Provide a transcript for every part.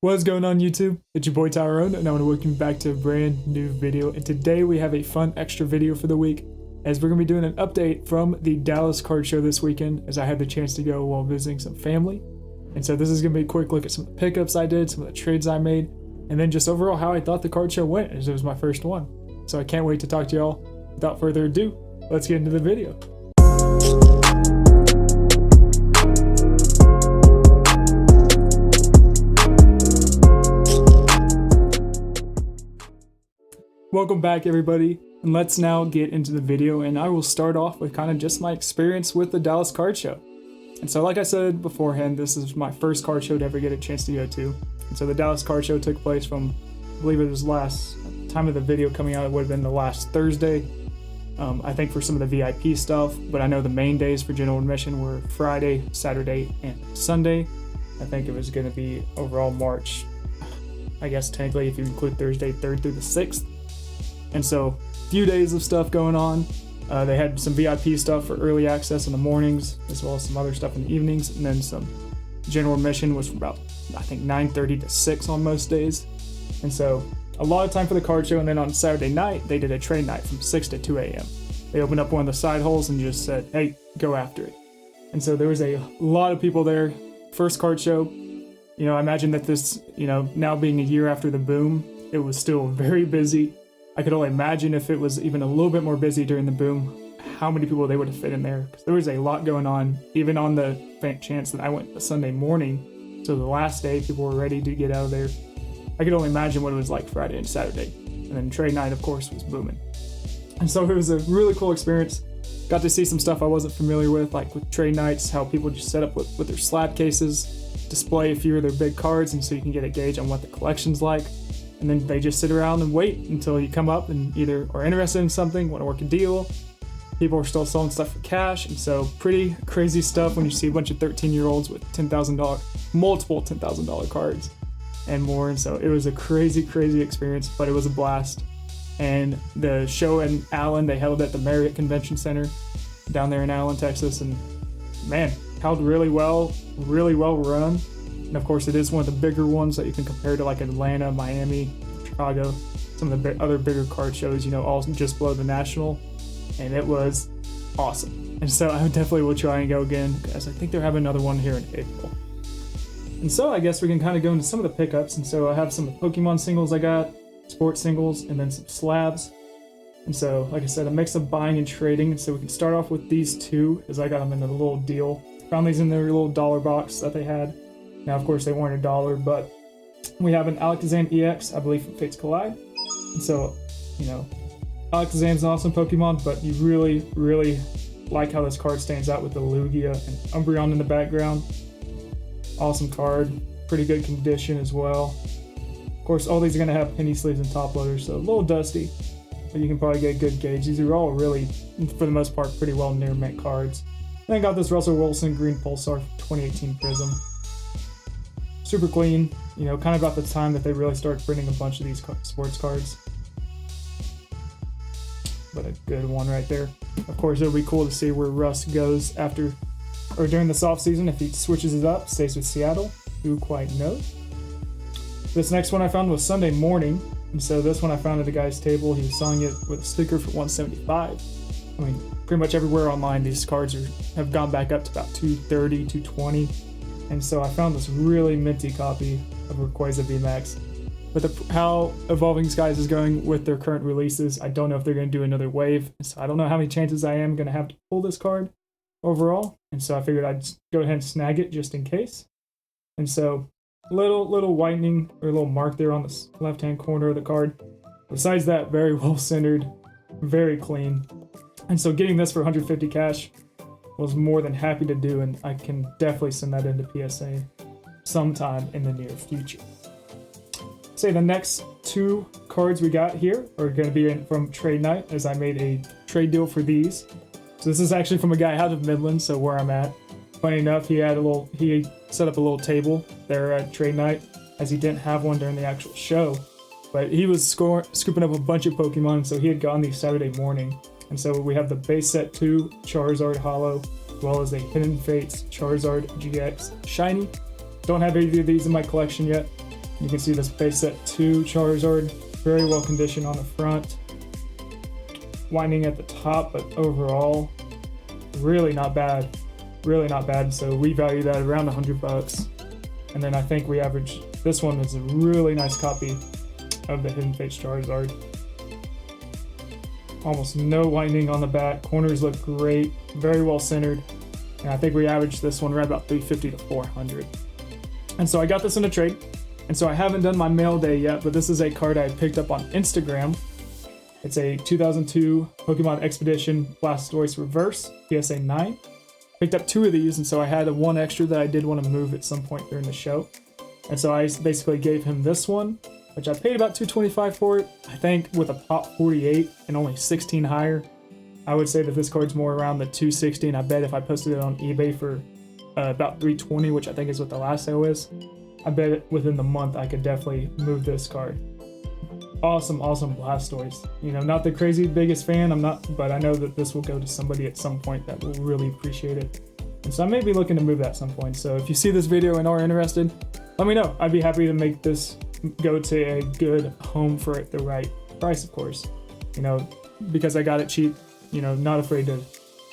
What's going on YouTube? It's your boy Tyrone and I want to welcome you back to a brand new video, and today we have a fun extra video for the week as we're going to be doing an update from the Dallas card show this weekend, as I had the chance to go while visiting some family. And so this is going to be a quick look at some of the pickups I did, some of the trades I made, and then just overall how I thought the card show went, as it was my first one. So I can't wait to talk to y'all. Without further ado, let's get into the video. Welcome back everybody, and let's now get into the video, and I will start off with kind of just my experience with the Dallas card show. And so like I said beforehand, this is my first card show to ever get a chance to go to. And so the Dallas card show took place from, I believe it was last, at the time of the video coming out, it would have been the last Thursday. I think for some of the VIP stuff, but I know the main days for general admission were Friday, Saturday, and Sunday. I think it was going to be overall March, I guess technically if you include Thursday 3rd through the 6th. And so, a few days of stuff going on. They had some VIP stuff for early access in the mornings, as well as some other stuff in the evenings, and then some general admission was from about, I think, 9:30 to 6 on most days. And so, a lot of time for the card show, and then on Saturday night, they did a trade night from 6 to 2 a.m. They opened up one of the side holes and just said, hey, go after it. And so there was a lot of people there. First card show, you know, I imagine that this, you know, now being a year after the boom, it was still very busy. I could only imagine if it was even a little bit more busy during the boom, how many people they would have fit in there. Because there was a lot going on, even on the faint chance that I went the Sunday morning. So the last day, people were ready to get out of there. I could only imagine what it was like Friday and Saturday. And then trade night, of course, was booming. And so it was a really cool experience. Got to see some stuff I wasn't familiar with, like with trade nights, how people just set up with their slab cases, display a few of their big cards, and so you can get a gauge on what the collection's like. And then they just sit around and wait until you come up and either are interested in something, want to work a deal. People are still selling stuff for cash, and so pretty crazy stuff when you see a bunch of 13-year-olds with multiple $10,000 cards and more. And so it was a crazy experience, but it was a blast. And the show in Allen, they held at the Marriott Convention Center down there in Allen, Texas, and man, held really well run. And of course, it is one of the bigger ones that you can compare to like Atlanta, Miami, Chicago, some of the other bigger card shows, you know, all just below the National. And it was awesome. And so I definitely will try and go again, because I think they're having another one here in April. And so I guess we can kind of go into some of the pickups. And so I have some of the Pokemon singles I got, sports singles, and then some slabs. And so, like I said, a mix of buying and trading. And so we can start off with these two, as I got them in a little deal. Found these in their little dollar box that they had. Now, of course, they weren't $1, but we have an Alakazam EX, I believe, from Fates Collide. And so, you know, Alakazam's an awesome Pokemon, but you really like how this card stands out with the Lugia and Umbreon in the background. Awesome card, pretty good condition as well. Of course, all these are going to have penny sleeves and top loaders, so a little dusty, but you can probably get a good gauge. These are all really, for the most part, pretty well near mint cards. Then I got this Russell Wilson Green Pulsar 2018 Prism. Super clean, you know, kind of about the time that they really started printing a bunch of these sports cards. But a good one right there. Of course, it'll be cool to see where Russ goes after, or during this off season, if he switches it up, stays with Seattle. Who quite knows? This next one I found was Sunday morning, and so this one I found at a guy's table. He was selling it with a sticker for $175. I mean, pretty much everywhere online, these cards have gone back up to about $230, $220. And so I found this really minty copy of Rayquaza VMAX. But how Evolving Skies is going with their current releases, I don't know if they're going to do another wave. So I don't know how many chances I am going to have to pull this card overall. And so I figured I'd go ahead and snag it just in case. And so little whitening or a little mark there on the left-hand corner of the card. Besides that, very well centered, very clean. And so getting this for 150 cash was more than happy to do, and I can definitely send that into PSA sometime in the near future. Say the next two cards we got here are going to be from Trade Night, as I made a trade deal for these. So this is actually from a guy out of Midland, so where I'm at. Funny enough, he set up a little table there at Trade Night, as he didn't have one during the actual show. But he was scooping up a bunch of Pokemon, so he had gone these Saturday morning. And so we have the base set 2 Charizard Holo, as well as a Hidden Fates Charizard GX Shiny. Don't have either of these in my collection yet. You can see this base set 2 Charizard, very well conditioned on the front. Winding at the top, but overall, really not bad. Really not bad. So we value that around $100. And then I think we average, this one is a really nice copy of the Hidden Fates Charizard. Almost no winding on the back. Corners look great, very well centered. And I think we averaged this one right about 350 to 400. And so I got this in a trade. And so I haven't done my mail day yet, but this is a card I picked up on Instagram. It's a 2002 Pokemon Expedition Blastoise Reverse PSA 9. Picked up 2 of these, and so I had one extra that I did want to move at some point during the show. And so I basically gave him this one, which I paid about $225 for it. I think with a pop 48 and only 16 higher, I would say that this card's more around the $260, and I bet if I posted it on eBay for about $320, which I think is what the last sale is, I bet within the month I could definitely move this card. Awesome Blastoise. You know, not the crazy biggest fan, but I know that this will go to somebody at some point that will really appreciate it. And so I may be looking to move that at some point. So if you see this video and are interested, let me know. I'd be happy to make this go to a good home for it, the right price, of course. You know, because I got it cheap, you know, not afraid to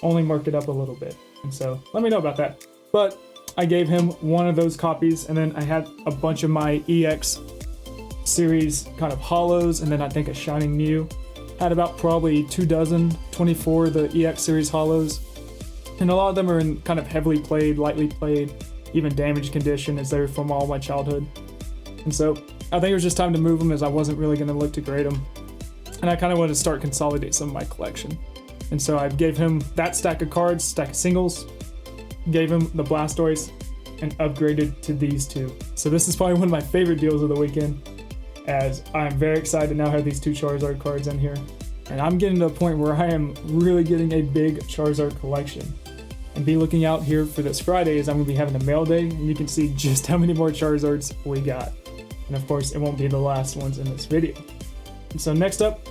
only mark it up a little bit. And so let me know about that. But I gave him one of those copies, and then I had a bunch of my EX series kind of hollows, and then I think a Shining Mew. Had about probably 24 of the EX series hollows, and a lot of them are in kind of heavily played, lightly played, even damaged condition, as they're from all my childhood. And so I think it was just time to move them, as I wasn't really going to look to grade them, and I kind of wanted to start consolidate some of my collection. And so I gave him that stack of cards, stack of singles, gave him the Blastoise, and upgraded to these 2. So this is probably one of my favorite deals of the weekend, as I'm very excited to now have these 2 Charizard cards in here. And I'm getting to a point where I am really getting a big Charizard collection. And be looking out here for this Friday, as I'm going to be having a mail day, and you can see just how many more Charizards we got. And of course, it won't be the last ones in this video. And so next up,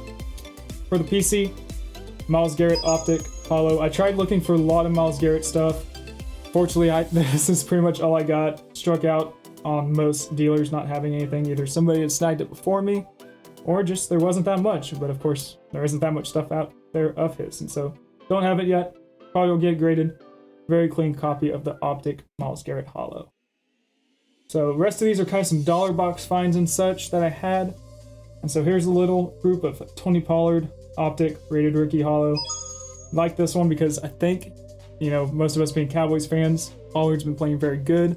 for the PC, Myles Garrett Optic Hollow. I tried looking for a lot of Myles Garrett stuff. Fortunately, this is pretty much all I got. Struck out on most dealers not having anything. Either somebody had snagged it before me, or just there wasn't that much. But of course, there isn't that much stuff out there of his, and so don't have it yet. Probably will get it graded. Very clean copy of the Optic Myles Garrett Hollow. So the rest of these are kind of some dollar box finds and such that I had. And so here's a little group of Tony Pollard Optic Rated Rookie Hollow. Like this one because I think, you know, most of us being Cowboys fans, Pollard's been playing very good.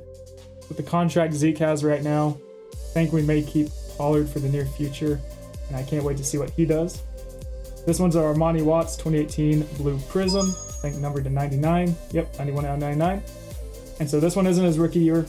With the contract Zeke has right now, I think we may keep Pollard for the near future, and I can't wait to see what he does. This one's our Armani Watts 2018 Blue Prism, I think numbered to 99. Yep, 91 out of 99. And so this one isn't his rookie year,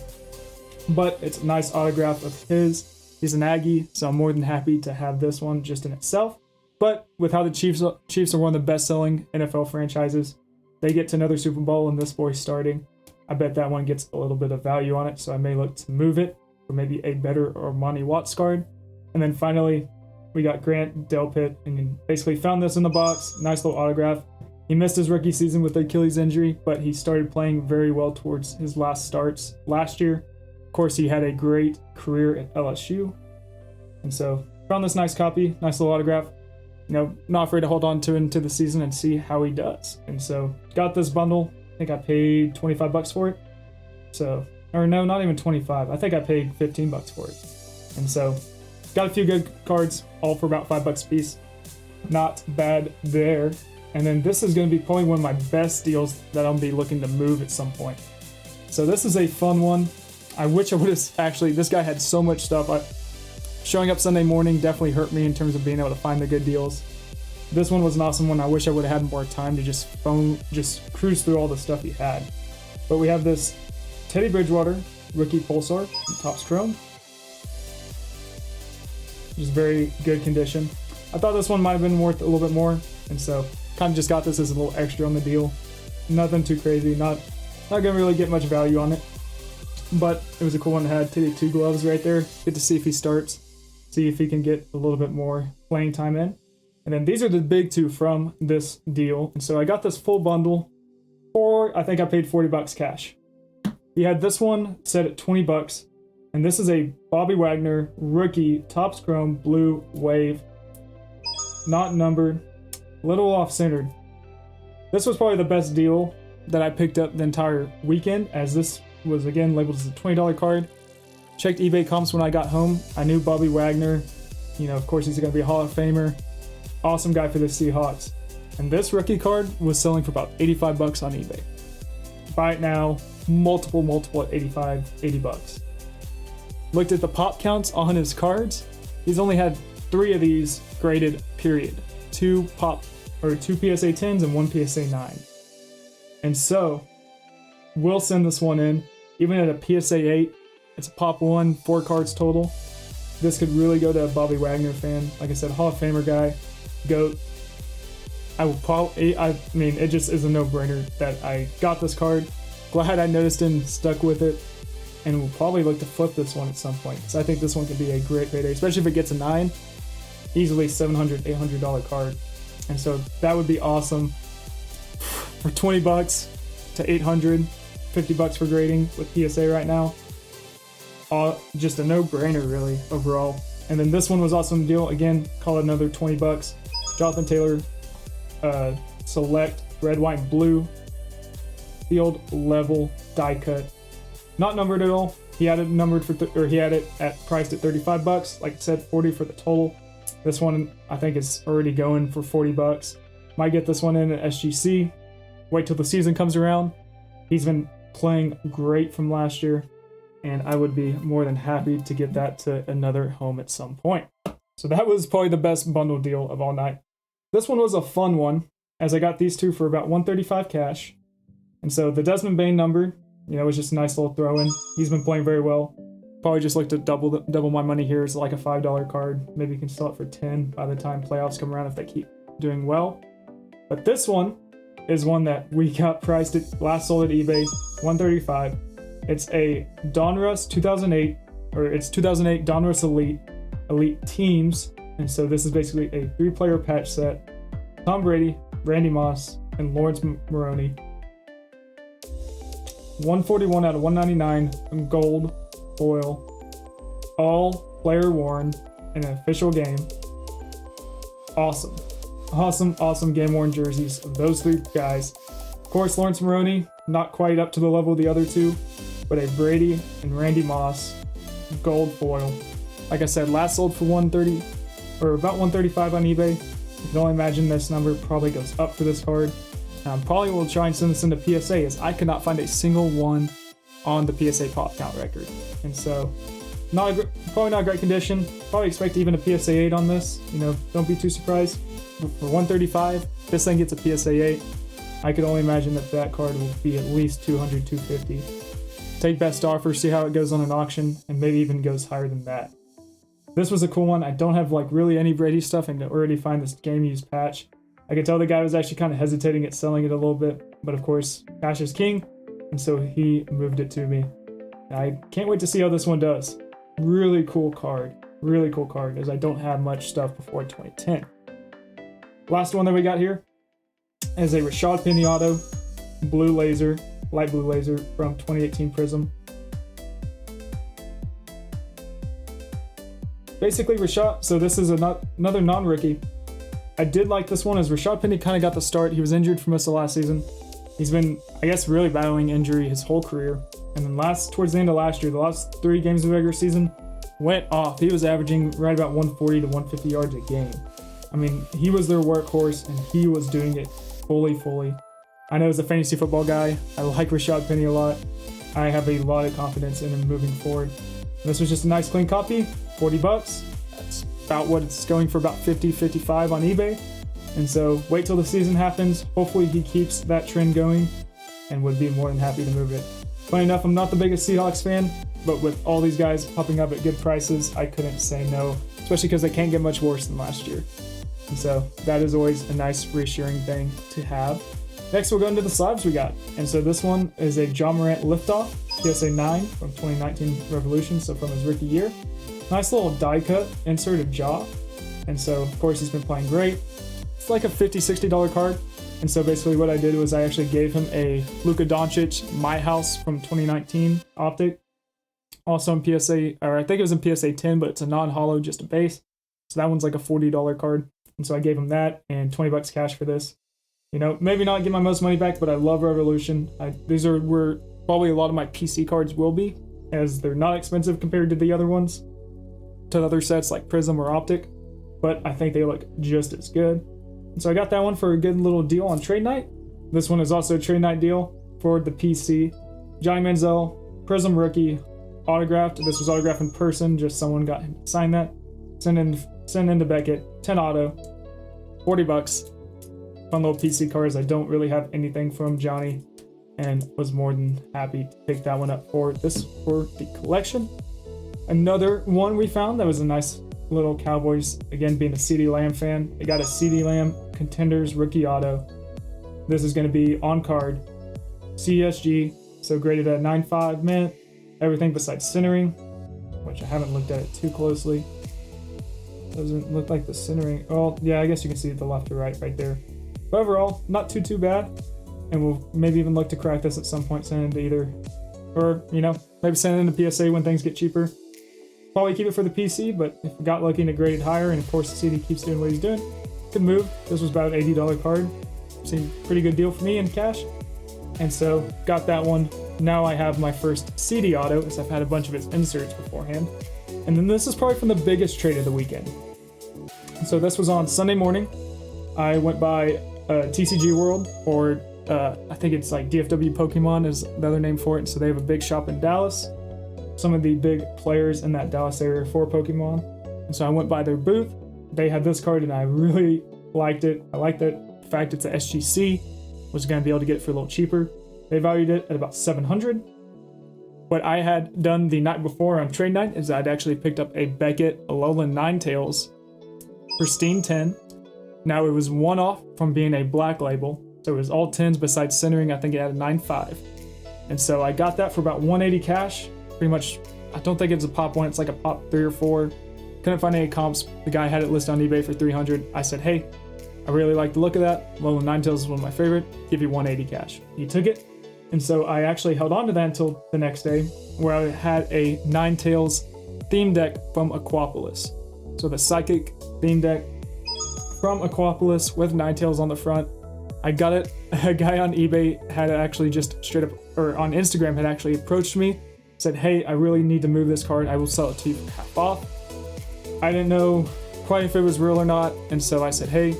but it's a nice autograph of his. He's an Aggie, so I'm more than happy to have this one just in itself. But with how the Chiefs are one of the best-selling NFL franchises, they get to another Super Bowl and this boy's starting. I bet that one gets a little bit of value on it, so I may look to move it for maybe a better Armani Watts card. And then finally, we got Grant Delpit, and basically found this in the box. Nice little autograph. He missed his rookie season with the Achilles injury, but he started playing very well towards his last starts last year. Of course, he had a great career at LSU. And so, found this nice copy, nice little autograph. You know, not afraid to hold on to it into the season and see how he does. And so, got this bundle. I think I paid $25 for it. So, or no, not even 25. I think I paid $15 for it. And so, got a few good cards, all for about $5 a piece. Not bad there. And then this is going to be probably one of my best deals that I'll be looking to move at some point. So this is a fun one. I wish I would have actually, this guy had so much stuff. Showing up Sunday morning definitely hurt me in terms of being able to find the good deals. This one was an awesome one. I wish I would have had more time to just cruise through all the stuff he had. But we have this Teddy Bridgewater Rookie Pulsar from Topps Chrome. Just very good condition. I thought this one might have been worth a little bit more, and so kind of just got this as a little extra on the deal. Nothing too crazy, not gonna really get much value on it, but it was a cool one to have. Teddy 2 gloves right there. Get to see if he starts, see if he can get a little bit more playing time in. And then these are the big 2 from this deal, and so I got this full bundle for, I think I paid $40 cash. He had this one set at $20. And this is a Bobby Wagner rookie Topps Chrome Blue Wave. Not numbered, a little off-centered. This was probably the best deal that I picked up the entire weekend, as this was again labeled as a $20 card. Checked eBay comps when I got home. I knew Bobby Wagner, you know, of course he's going to be a Hall of Famer. Awesome guy for the Seahawks. And this rookie card was selling for about 85 bucks on eBay. Buy it now, multiple at 85, 80 bucks. Looked at the pop counts on his cards. He's only had 3 of these graded, period. 2 PSA 10s and 1 PSA 9. And so, we'll send this one in. Even at a PSA 8, it's a pop 1, 4 cards total. This could really go to a Bobby Wagner fan. Like I said, Hall of Famer guy, GOAT. I mean, it just is a no-brainer that I got this card. Glad I noticed it and stuck with it. And we'll probably look to flip this one at some point. So I think this one could be a great payday, especially if it gets a 9. Easily $700, $800 card. And so that would be awesome. For 20 bucks to 800, 50 bucks for grading with PSA right now. Just a no-brainer really overall. And then this one was awesome deal. Again, call it another 20 bucks. Jonathan Taylor Select Red, White, and Blue Field Level Die Cut. Not numbered at all. He had it numbered for he had it priced at 35 bucks. Like I said, 40 for the total. This one I think is already going for 40 bucks. Might get this one in at SGC. Wait till the season comes around. He's been playing great from last year, and I would be more than happy to get that to another home at some point. So that was probably the best bundle deal of all night. This one was a fun one, as I got these two for about $135 cash. And so the Desmond Bain number, you know, was just a nice little throw-in. He's been playing very well. Probably just look to double my money here. It's like a $5 card. Maybe you can sell it for 10 by the time playoffs come around if they keep doing well. But this one is one that we got priced at last sold at eBay, $135. It's a Donruss 2008, or it's 2008 Donruss Elite Teams. And so this is basically a 3-player patch set. Tom Brady, Randy Moss, and Lawrence Maroney. 141 out of 199 gold foil. All player worn in an official game. Awesome game worn jerseys of those 3 guys. Of course, Lawrence Maroney, not quite up to the level of the other 2, but a Brady and Randy Moss gold foil. Like I said, last sold for $130 or about $135 on eBay. You can only imagine this number probably goes up for this card. Probably will try and send this into PSA, as I could not find a single one on the PSA pop count record. And so, probably not great condition. Probably expect even a PSA 8 on this. You know, don't be too surprised. For $135, this thing gets a PSA 8. I could only imagine that card will be at least $200, $250. Take best offer, see how it goes on an auction, and maybe even goes higher than that. This was a cool one. I don't have like really any Brady stuff, and to already find this game used patch. I could tell the guy was actually kind of hesitating at selling it a little bit, but of course, cash is king, and so he moved it to me. I can't wait to see how this one does. Really cool card, as I don't have much stuff before 2010. Last one that we got here is a Rashad Penny auto, light blue laser from 2018 Prism. Basically Rashad, so this is another non-rookie. I did like this one, as Rashad Penny kind of got the start. He was injured for most of last season. He's been, I guess, really battling injury his whole career. And then towards the end of last year, the last 3 games of the regular season went off. He was averaging right about 140 to 150 yards a game. I mean, he was their workhorse, and he was doing it fully. I know as a fantasy football guy, I like Rashad Penny a lot. I have a lot of confidence in him moving forward. And this was just a nice clean copy, 40 bucks. That's about what it's going for, about 50, 55 on eBay. And so wait till the season happens. Hopefully he keeps that trend going, and would be more than happy to move it. Funny enough, I'm not the biggest Seahawks fan, but with all these guys popping up at good prices, I couldn't say no, especially because they can't get much worse than last year. And so that is always a nice reassuring thing to have. Next, we'll go into the slabs we got. And so this one is a John Morant Liftoff, PSA 9 from 2019 Revolution, so from his rookie year. Nice little die cut, inserted jaw. And so, of course, he's been playing great. It's like a $50, $60 card. And so basically what I did was I actually gave him a Luka Doncic My House from 2019 optic Also in PSA, or I think it was in PSA 10, but it's a non-holo, just a base. So that one's like a $40 card. And so I gave him that and 20 bucks cash for this. You know, maybe not get my most money back, but I love Revolution. These are where probably a lot of my PC cards will be, as they're not expensive compared to the other ones, to other sets like Prism or Optic, but I think they look just as good. And so I got that one for a good little deal on trade night. This one is also a trade night deal for the PC. Johnny Manziel, Prism rookie, autographed. This was autographed in person, just someone got him to sign that. Send in to Beckett, 10 auto, 40 bucks. Fun little PC cards. I don't really have anything from Johnny, and was more than happy to pick that one up for the collection. Another one we found that was a nice little Cowboys, again being a CD Lamb fan. They got a CD Lamb Contenders rookie auto. This is going to be on card, CSG, so graded at 9.5 mint, everything besides centering, which I haven't looked at it too closely. Doesn't look like the centering. Well, yeah, I guess you can see the left or right there. But overall, not too bad. And we'll maybe even look to crack this at some point, send it into either, or, you know, maybe send it into PSA when things get cheaper. Probably keep it for the PC, but if we got lucky and it graded higher, and of course the CD keeps doing what he's doing, could move. This was about an $80 card. Seemed pretty good deal for me in cash. And so, got that one. Now I have my first CD auto, as I've had a bunch of its inserts beforehand. And then this is probably from the biggest trade of the weekend. So this was on Sunday morning. I went by TCG World, or I think it's like DFW Pokemon is the other name for it. So they have a big shop in Dallas. Some of the big players in that Dallas area for Pokemon. And so I went by their booth. They had this card and I really liked it. I liked the fact it's a SGC. Was going to be able to get it for a little cheaper. They valued it at about $700. What I had done the night before on trade night is I'd actually picked up a Beckett Alolan Ninetales Pristine 10. Now it was one off from being a black label, so it was all 10s besides centering. I think it had a 9.5. And so I got that for about 180 cash. Pretty much, I don't think it's a pop one, it's like a pop 3 or 4. Couldn't find any comps. The guy had it listed on eBay for 300. I said, hey, I really like the look of that. Alolan Ninetales is one of my favorite. Give you 180 cash. He took it. And so I actually held on to that until the next day, where I had a Ninetales theme deck from Aquapolis. So the Psychic theme deck from Aquapolis with Ninetales on the front. I got it. A guy on eBay had actually just straight up, or on Instagram had actually approached me, said, hey, I really need to move this card. I will sell it to you for half off. I didn't know quite if it was real or not. And so I said, hey,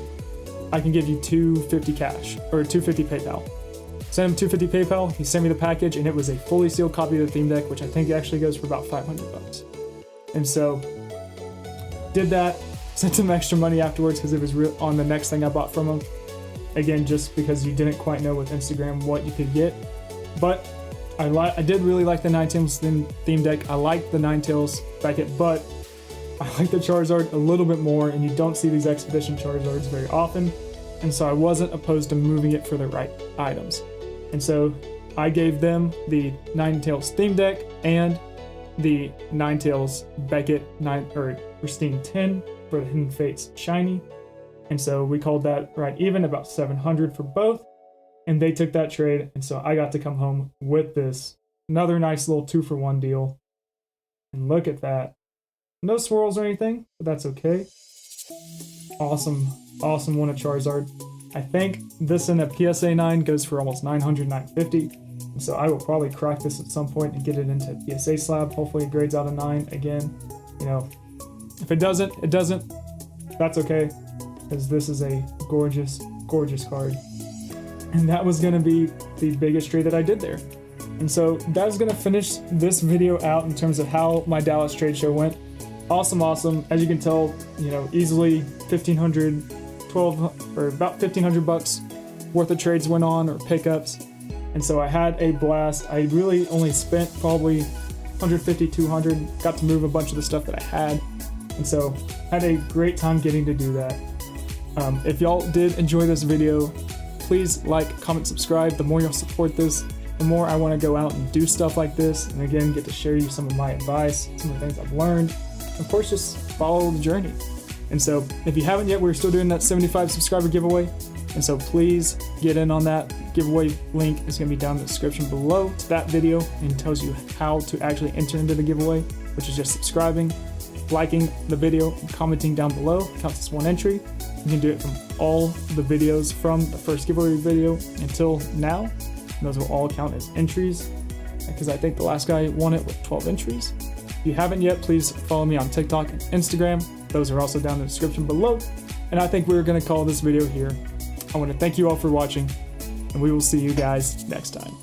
I can give you $250 cash, or $250 PayPal. Sent him $250 PayPal. He sent me the package, and it was a fully sealed copy of the theme deck, which I think actually goes for about $500. And so, did that. Sent him extra money afterwards because it was on the next thing I bought from him. Again, just because you didn't quite know with Instagram what you could get. But I did really like the Ninetales theme deck. I like the Ninetales Beckett, but I like the Charizard a little bit more, and you don't see these Expedition Charizards very often. And so I wasn't opposed to moving it for the right items. And so I gave them the Ninetales theme deck and the Ninetales Beckett Pristine 10 for the Hidden Fates Shiny. And so we called that right even, about $700 for both. And they took that trade. And so I got to come home with this. Another nice little 2-for-1 deal. And look at that. No swirls or anything, but that's okay. Awesome one of Charizard. I think this in a PSA 9 goes for almost $900, $950. So I will probably crack this at some point and get it into a PSA slab. Hopefully it grades out a 9 again. You know, if it doesn't, it doesn't. That's okay, because this is a gorgeous, gorgeous card. And that was going to be the biggest trade that I did there. And so that's going to finish this video out in terms of how my Dallas trade show went. Awesome. As you can tell, you know, easily about $1,500 worth of trades went on, or pickups. And so I had a blast. I really only spent probably $150, $200, got to move a bunch of the stuff that I had. And so had a great time getting to do that. If y'all did enjoy this video, please like, comment, subscribe. The more you'll support this, the more I want to go out and do stuff like this. And again, get to share you some of my advice, some of the things I've learned. Of course, just follow the journey. And so if you haven't yet, we're still doing that 75 subscriber giveaway. And so please get in on that. Giveaway link is going to be down in the description below to that video and tells you how to actually enter into the giveaway, which is just subscribing, liking the video, and commenting down below. It counts as one entry. You can do it from all the videos from the first giveaway video until now. And those will all count as entries, because I think the last guy won it with 12 entries. If you haven't yet, please follow me on TikTok and Instagram. Those are also down in the description below. And I think we're going to call this video here. I want to thank you all for watching, and we will see you guys next time.